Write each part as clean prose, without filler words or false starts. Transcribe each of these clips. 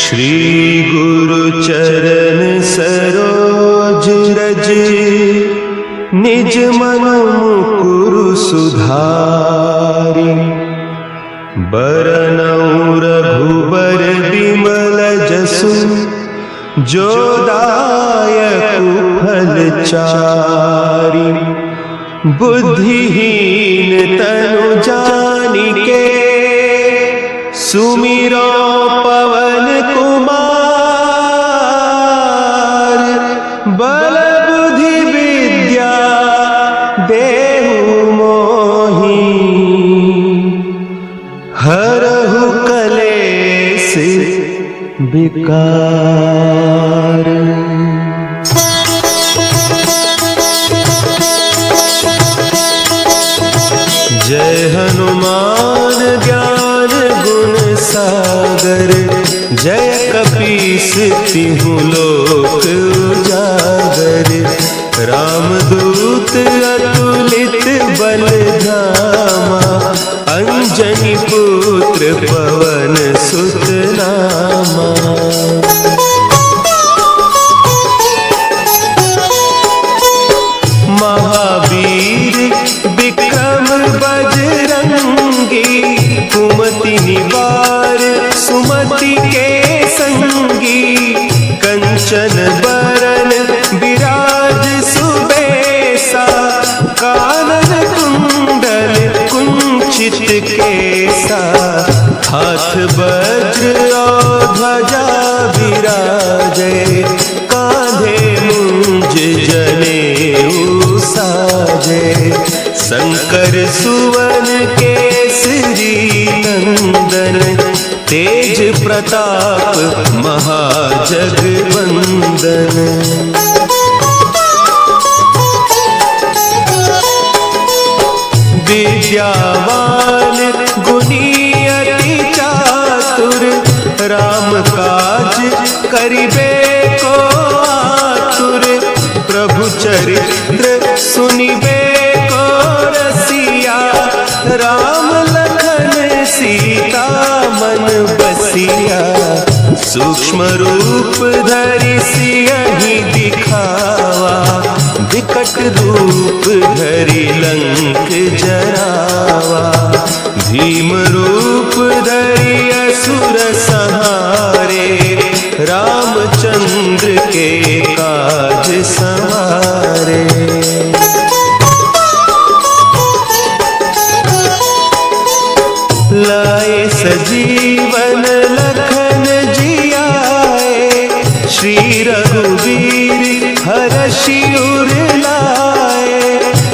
श्री गुरु चरण सरोज रज, निज मन मुकुरु सुधारि। बरनउँ रघुबर बिमल जसु, जो दायक फल चारि। बुद्धिहीन तनु जानिके, सुमिरो पवन कुमार। बल बुद्धि विद्या देहु मोहि, हरहु कलेश विकार। जय हनुमान ज्ञान गुण सागर, जय कपीस तिहु लोक उजागर। रामदूत अतुलित बल धामा, अंजनी पुत्र पवन सुत नामा। महावीर विक्रम बजरंगी, कुमति निवार सुमति के संगी। कंचन बरन विराज सुबेसा, कानन कुंडल कुंचित केसा। हाथ वज्र और ध्वजा विराजे, कांधे मुंज जनेऊ साजे। शंकर सुवन केसरी नंदन, तेज प्रताप महाजगवंदन। विद्यावान गुणी अति चातुर, राम काज करिबे को आतुर। प्रभु चरित्र सुनिबे को रसिया, राम लखन सीता मन बसिया। सूक्ष्म रूप धरि सियहि दिखावा, विकट रूप धरि लंक जरावा। भीम रूप धरि असुर संहारे, रामचंद्र के काज सवारे। लाए सजीवन लखन जियाए, श्री रघुवीर हरषि उर लाए।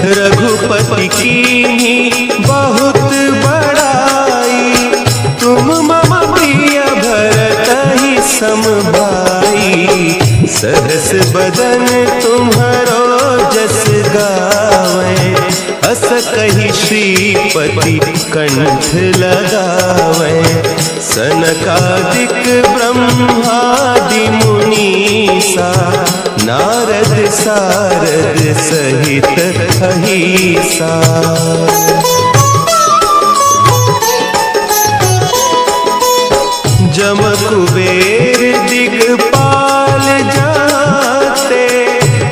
रघुपति कीन्ही बहुत बड़ाई, तुम मम प्रिय भरतहि सम भाई। सहस बदन तुम्हरो जस गावे, अस कहि श्रीपति कंठ लगावे। सनकादिक ब्रह्मादि मुनीसा, नारद सारद सहित अहीसा। जम कुबेर दिगपाल जाते,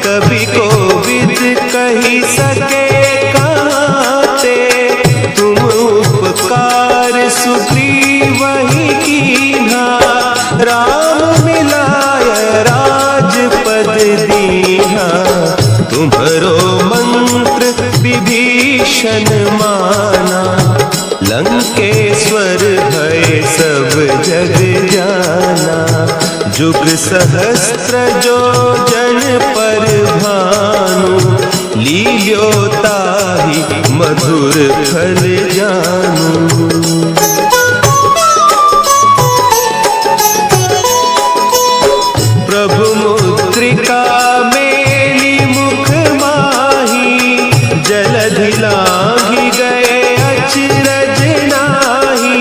कवि कोविद कहि सके काते। तुम उपकार सुग्रीवहि कीन्हा, राम मिलाय राजपद दीन्हा। तुम्हरो मंत्र विभीषण माना, लंकेश्वर भय सब जग जाना। जुग सहस्त्र जो जन पर भानु, लील्यो ताहि मधुर फल जानू। प्रभु मुद्रिका मेली मुख माही, जलधि लांघि गए अचरज नाही।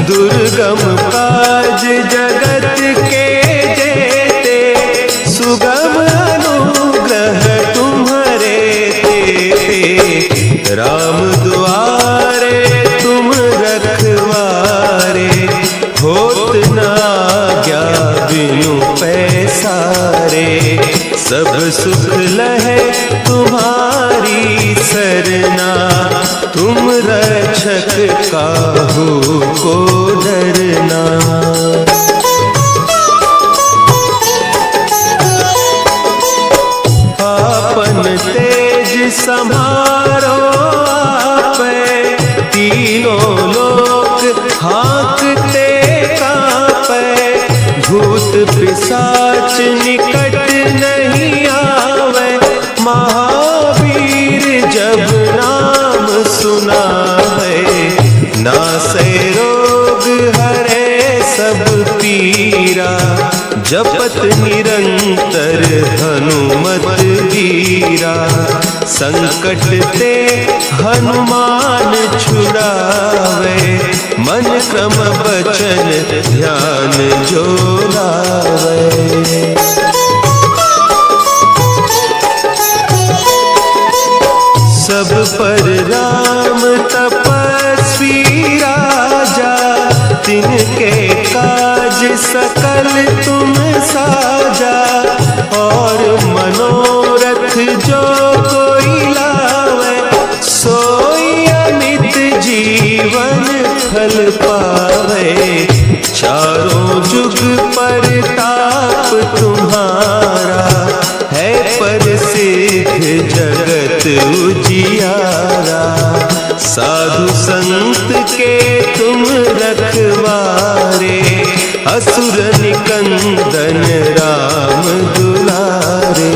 दुर्गम काज जगत के जेते, सुगम अनुग्रह तुम्हरे तेते। राम दुआरे तुम रखवारे, होत न आज्ञा पिशाच निकट नहीं आवे। महावीर जब नाम सुनावे, नासै रोग हरे सब पीरा। जपत निरंतर हनुमत वीरा, संकट ते हनुमान छुड़ावे। मन क्रम बचन ध्यान जो लावे। सब पर राम तपस्वी राजा, तिनके काज सकल तुम साजा। और मनोरथ जो कोई लावे, सोई अमित जीवन फल पावे। चारों जुग परताप तुम्हारा, है प्रसिद्ध जगत उजियारा। साधु संत के तुम रखवारे, असुर निकंदन राम दुलारे।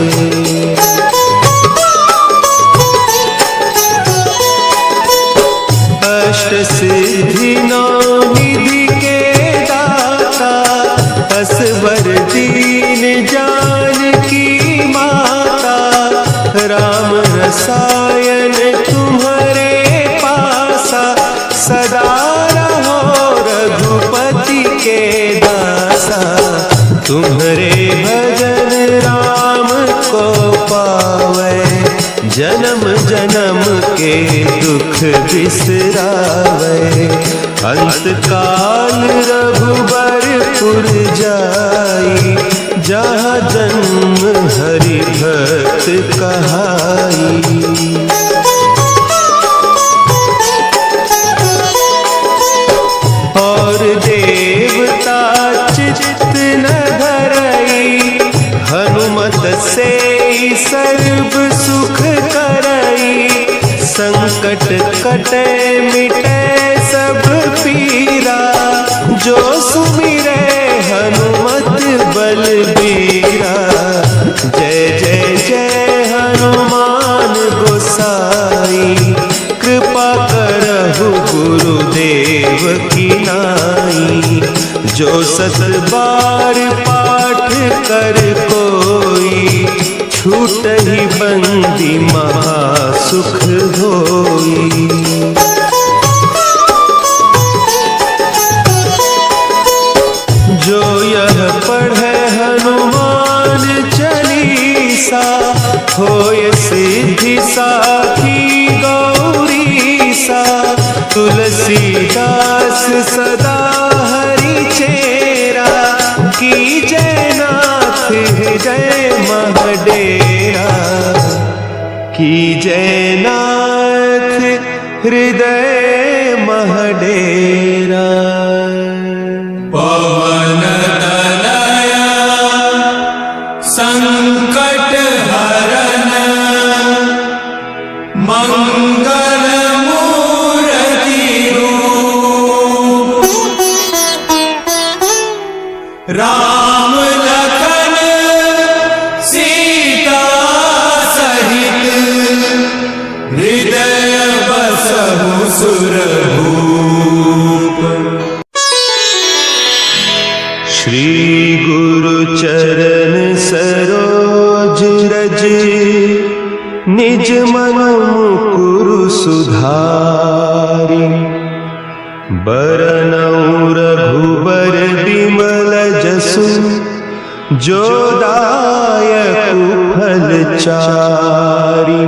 अष्ट सिद्धि नौ निधि के दाता, असवर दीन जानकी माता। राम रसायन तुम्हारे पासा, सदा रहो रघुपति के दासा। तुम्हारे भजन राम को पावे, जन्म जन्म के दुख बिसरावे। अंत काल रघुबरपुर जाई, जहाँ जन्म हरि भक्त कहाई। और देवता चित्त न धरई, हनुमत से सर्व सुख करई। संकट कटे मिटे सब पीरा, जो सुमिरे हनुमत बलबीरा। जय जय जय हनुमान गोसाई, कृपा करहु गुरुदेव की नाई। जो सत बार पाठ कर कोई, छूटहि बंदी महासुख होई। जो यह पढ़े हनुमान चालीसा, होय सिद्धि साखी गौरीसा। तुलसीदास सदा हरि चेरा, की जय नाथ हृदय महडेरा। की जय नाथ हृदय महडेरा। पवन तनया संकट हरन, मंगल मूर्ति रूप। राम लखन सीता सहित, हृदय बसहु सुरभूप। श्री गुरु चरण सरोज रज, निज मन मुकुरु सुधारि। बरनउँ रघुबर बिमल जसु, जो दायकु फल चारि।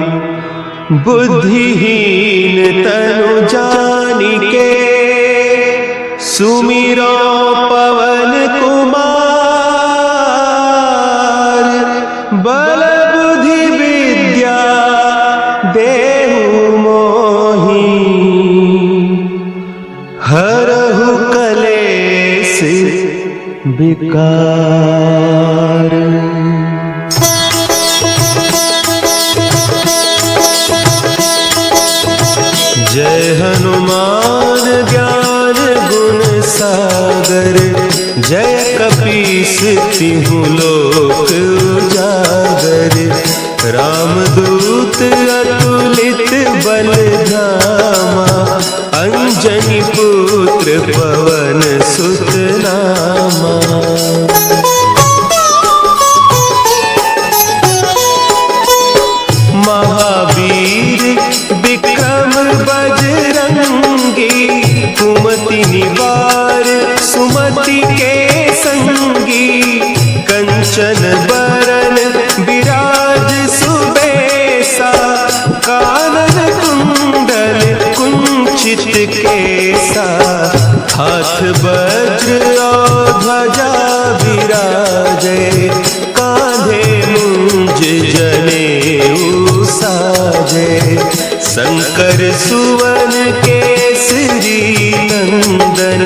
बुद्धिहीन तनु जानिके, सुमिरो पवन कुमार। बल बुद्धि विद्या देहु मोहि, हरहु कलेश विकार। जय हनुमान ज्ञान गुण सागर, जय कपीस तिहु लोक उजागर, रामदूत अतुलित बल धामा, अंजनी पुत्र पवन सुत नामा। महावीर विक्रम बजरंगी, कुमति निवार सुमति के संगी, कंचन बरन विराज सुबेसा, कानन कुंडल कुंचित केसा, हाथ वज्र और ध्वजा विराजे, कांधे मुंज जनेऊ साजे, शंकर सुवन केसरी नंदन,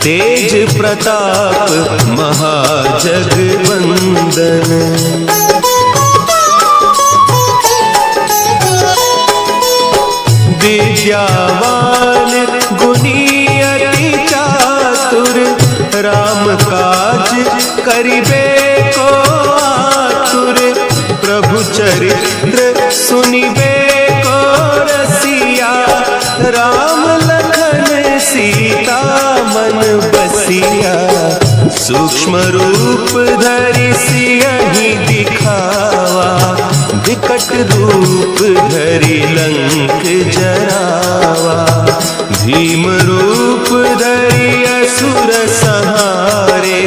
तेज प्रताप महाजगवंदन। विद्यावान गुणी अति चातुर, राम काज करिबे को आतुर, प्रभु चरित्र सुनिबे को रसिया, राम लखन सीता मन बसिया, सूक्ष्म रूप धरि सियहि दिखावा, विकट रूप धरि लंक जरावा, भीम रूप धरि असुर संहारे,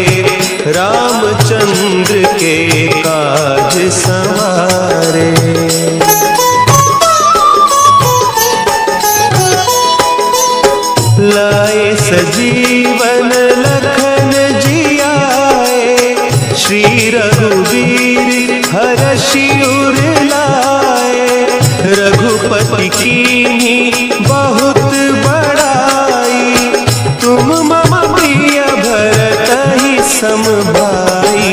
रामचंद्र के काज संवारे। लाए सजीवन लखन जियाए, श्री रघुवीर हरषि उर लाए, रघुपति कीन्ही बहुत बड़ाई, तुम मम प्रिय भरतहि सम भाई,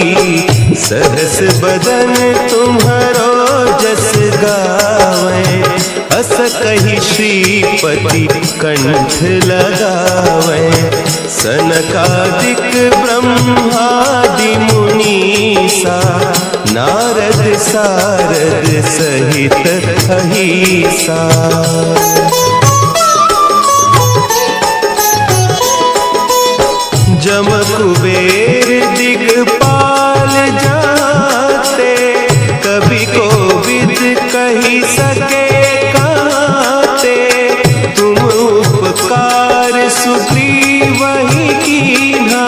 सहस बदन तुम्हरो जस गावें, अस कहि श्रीपति कंठ लगावें, सनकादिक ब्रह्मादि मुनीसा, नारद सारद सहित अहीसा। जम कुबेर दिगपाल जाते, कभी कोविद कही सके काते, तुम उपकार सुग्रीवहि कीन्हा,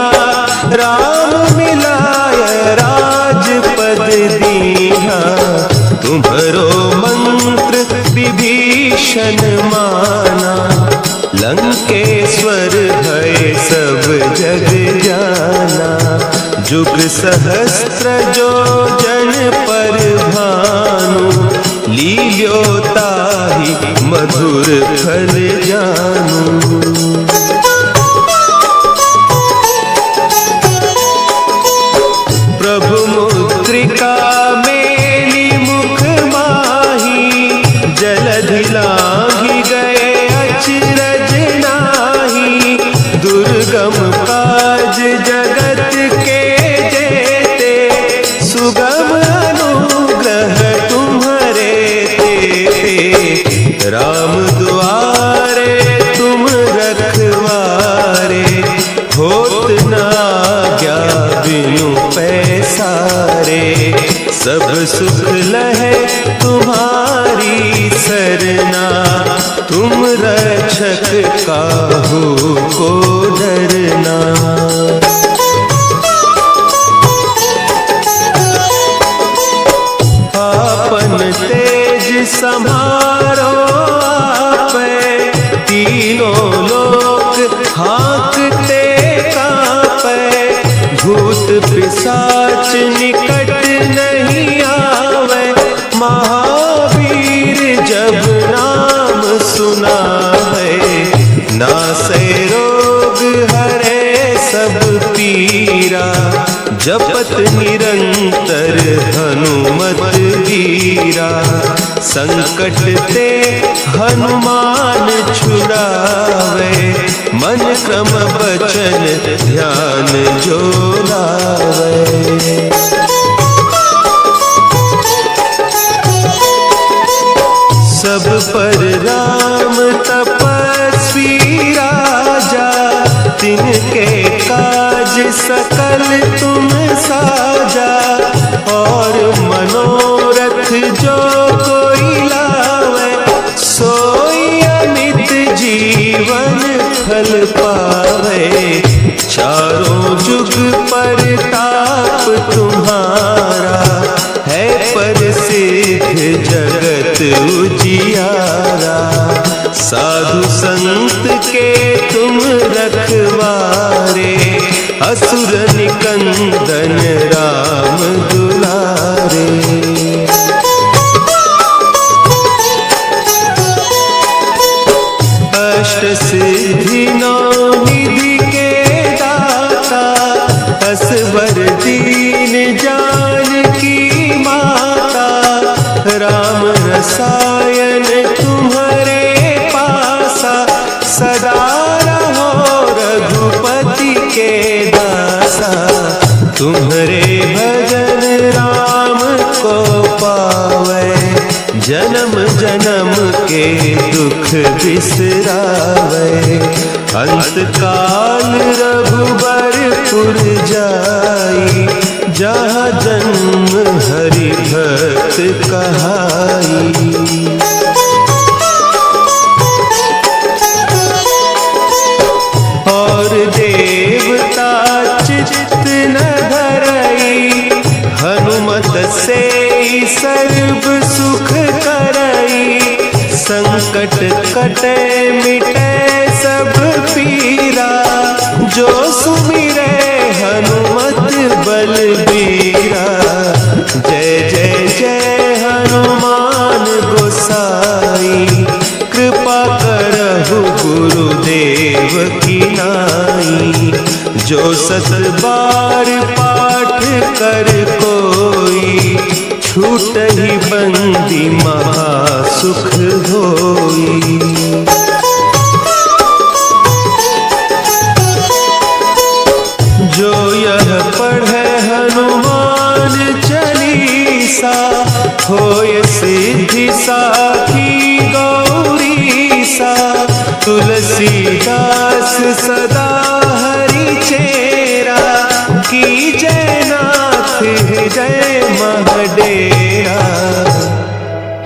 राम मिलाय राजपद दीन्हा, तुम्हरो मंत्र विभीषण माना, लंकेश्वर भय सब जग जाना, जुग सहस्त्र जो जन पर भानु, लील्यो ताहि मधुर फल जानू। प्रभु मुद्रिका मेली मुख माही, जलधि लांघि गए अचरज नाही, दुर्गम काज जगत के जेते, सुगम अनुग्रह तुम्हारे तेते, राम दुआरे तुम रखवारे, होत न आज्ञा बिनु पैसारे, सब सुख लहे तुम्हारी सरना, तुम रक्षक काहू को डरना। आपन तेज समारो आपे, तीनों लोक हाँकते कांपे, भूत पिशाच निकट नहीं आवे, महावीर जब नाम सुना है, नासै रोग हरे सब पीरा, जपत निरंतर हनुमत वीरा, संकट ते हनुमान छुड़ावे, मन क्रम बचन ध्यान जो लावे। सब पर राम तपस्वी राजा, तिनके काज सकल तुम साजा। और मनोरथ जो कोई लावे, सोई अमित जीवन फल पावे। चारों जुग परताप तुम्हारा, है प्रसिद्ध जगत उजियारा। साधु संत के तुम रखवारे, असुर निकंदन राम दुलारे। अष्ट सिद्धि नौ निधि के दाता, असवर दीन जानकी माता। राम रसायन तुम्हारे पासा, सदा रहो रघुपति के दासा। तुम्हारे भजन राम को पावे, जन्म जन्म के दुख बिसरावे। अंत काल रघुबरपुर जाई, जहाँ जन्म हरि भक्त कहाई। और देवता चित्त न धरई, हनुमत से सर्व सुख करई। संकट कटे मिटे सब पीरा, जो सुमिरे हनुमत बलबीरा। जय जय जय हनुमान गोसाई, कृपा करहु गुरुदेव की नाई। जो सत बार पाठ कर कोई, छूटहि बंदी महासुख होई। जो यह पढ़े हनुमान चालीसा, होय सिद्धि साखी गौरीसा। तुलसीदास सदा हरि चेरा, की जय नाथ हृदय महडेरा।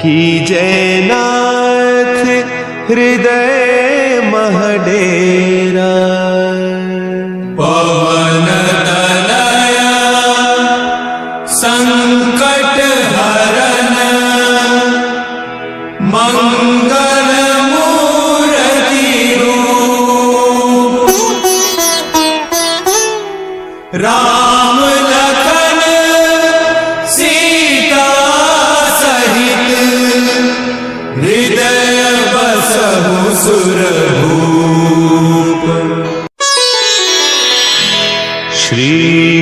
की जय नाथ हृदय महडेरा। पवन तनया संकट हरन, मंगल मूर्ति रूप। राम लखन सीता सहित, हृदय बसहु सुरभूप। श्री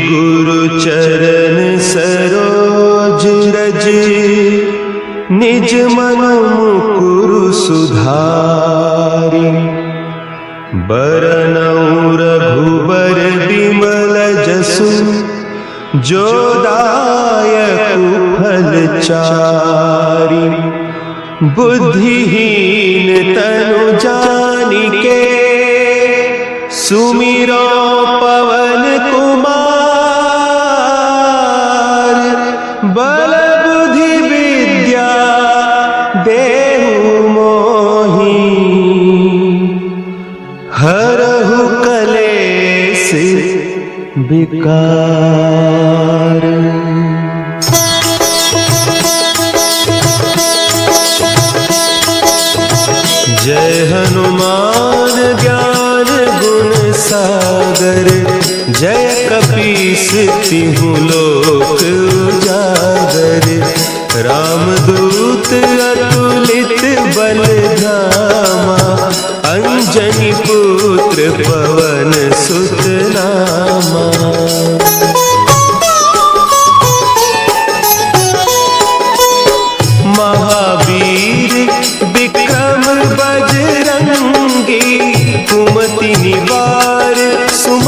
गुरु चरण सरोज रज, निज मन मुकुरु सुधारि। बरनउँ रघुबर बिमल जसु, जो दायक फल चारि। बुद्धिहीन तनु जानिके, सुमिरो पवन कुमार। बल बुद्धि विद्या देहु मोहि, हरहु कलेस विकार। जय हनुमान ज्ञान गुण सागर, जय कपीस तिहु लोक उजागर। रामदूत अतुलित बल धामा, अंजनी पुत्र पवन सुत नामा। महावीर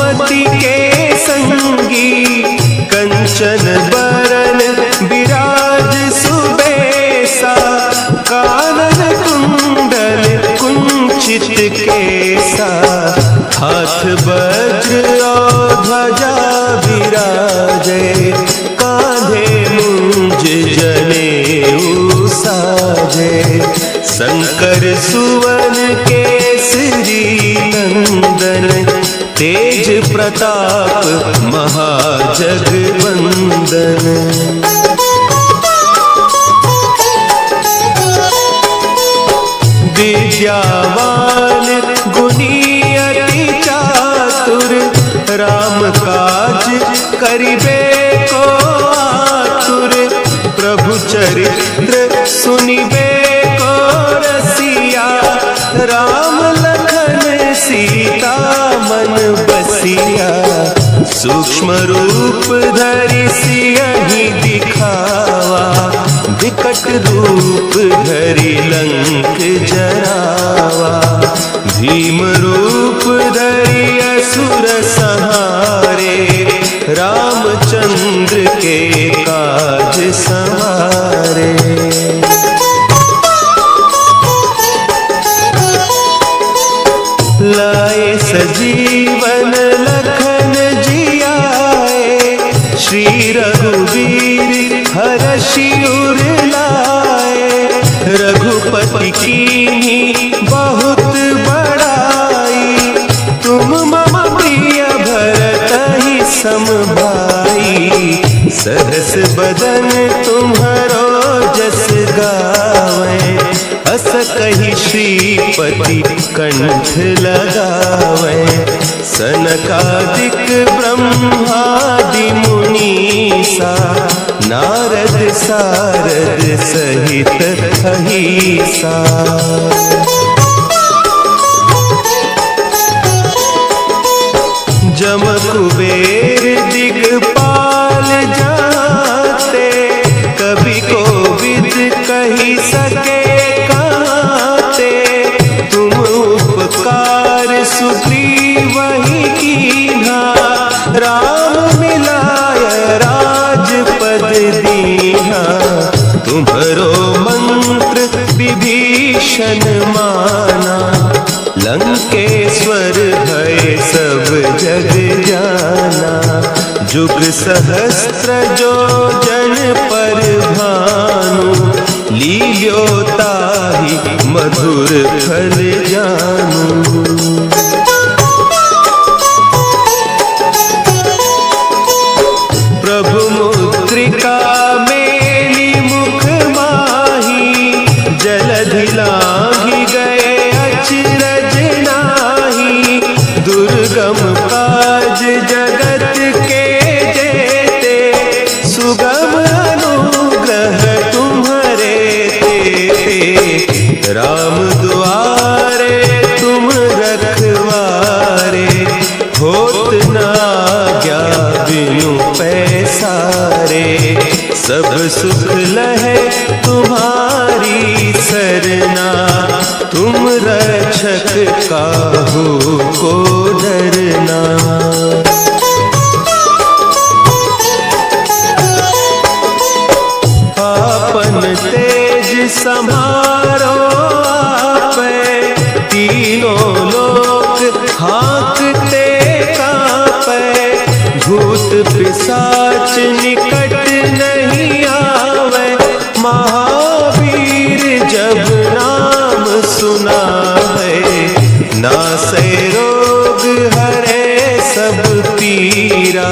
सुमति के संगी कंचन बरन विराज सुबेसा कानन कुंडल कुंचित केसा हाथ वज्र और ध्वजा विराजे कांधे मुंज जनेऊ साजे शंकर सुवन केसरी नंदन तेज प्रताप महाजगवंदन विद्यावान गुणी अति चातुर राम काज करिबे को आतुर प्रभु चरित्र सुनिबे को रसिया राम लखन सीता मन बसिया सूक्ष्म रूप धरि सियहि दिखावा विकट रूप धरि लंक जरावा भीम रूप धरि असुर संहारे रामचंद्र के काज संवारे लाए सजीवन लखन जियाए श्री रघुवीर हरषि उर लाए रघुपति कीन्ही बहुत बड़ाई तुम मम प्रिय भरतहि सम भाई सहस बदन तुम्हरो जस गावे अस कहि श्रीपति कंठ लगावे सनकादिक ब्रह्मादि मुनीसा नारद सारद सहित अहिसा जम कुबेर दिगपाल जाते कभी कोविद कही सके कहते तुम उपकार सुग्रीवहि कीन्हा राम मिलाय राजपद दीन्हा तुम्हरो मंत्र विभीषण माना लंकेश्वर भय सब जग जाना जुग सहस्त्र जो जन पर भानु लील्यो ताहि मधुर फल जानू प्रभु मुद्रिका मेली मुख माही जलधि लांघि गए अचरज नाही दुर्गम काज जगत के जेते सुगम अनुग्रह तुम्हारे तेते राम दुआरे तुम रखवारे होत न आज्ञा बिनु पैसारे सब सुख लहे तुम्हारी सरना तुम रक्षक काहू को डरना आपन तेज समारो आपे तीनों लोक हाँकते कांपे भूत पिशाच निकट नहीं आवे महावीर जब नाम सुना है नासै रोग हरे सब पीरा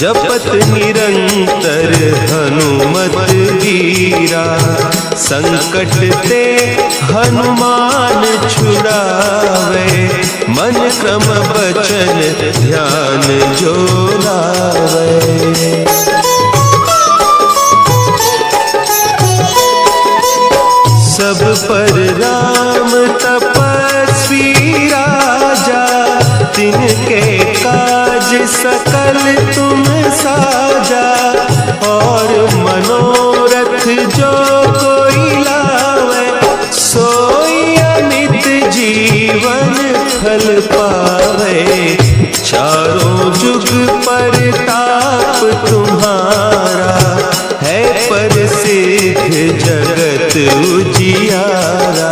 जपत निरंतर हनुमत वीरा संकट ते हनुमान छुड़ावे मन क्रम बचन ध्यान जो लावे सब पर राम तपस्वी राजा तिनके काज सकल तुम साजा और मनोरथ जो कोई लावे सोई अमित जीवन फल पावे चारों जुग परताप तुम्हारा है प्रसिद्ध जगत उजियारा।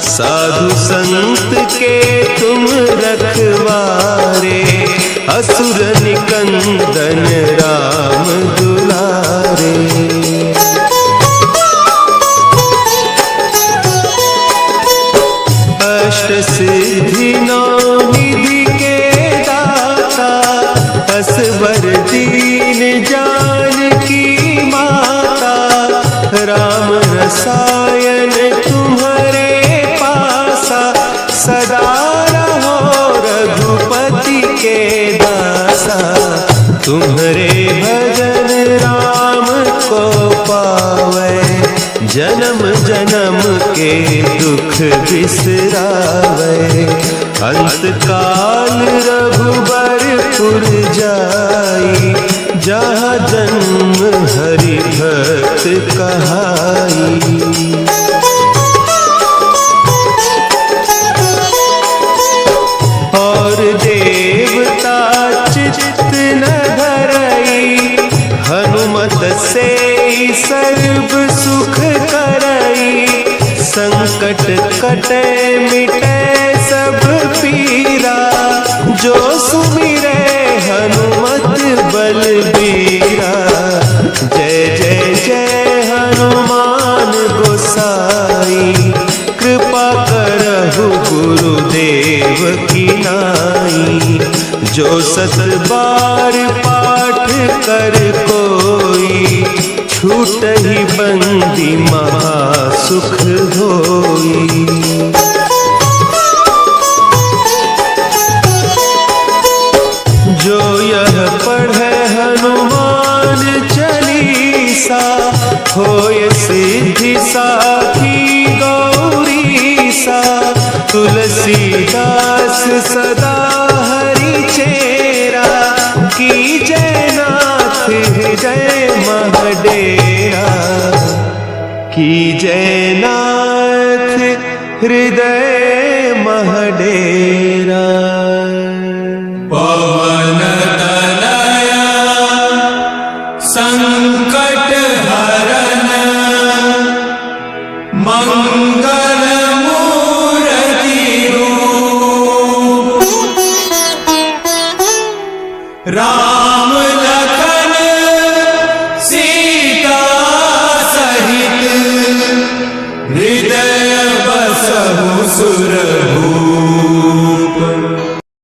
साधु संत के तुम रखवारे असुर निकंदन राम दुलारे। अष्ट सिद्धि नौ निधि के दाता असवर दीन जानकी माता। राम रसायन तुम्हारे पासा सदा रहो रघुपति के दासा। तुम्हारे भजन राम को पावे जन्म जन्म के दुख बिसरावे। अंत काल रघुबरपुर जाई जहाँ जन्म हरि भक्त कहाई। और देवता चित्त न धरई हनुमत से सर्व सुख करई। संकट कटे मिटे सब पीरा जो सुमिरे हनुमत बलबीरा। जय जय जय हनुमान गोसाई कृपा करहु गुरुदेव की नाई। जो सत बार पाठ कर कोई छूट ही बंदी महासुख होई। जो यह पढ़े हनुमान चालीसा होय सिद्धि साखी गौरीसा। तुलसीदास सदा हरि चेरा की जयनाथ हृदय महडेरा। की जयनाथ हृदय महडेरा। पवन तनया संकट हरन मंगल मूर्ति रूप। राम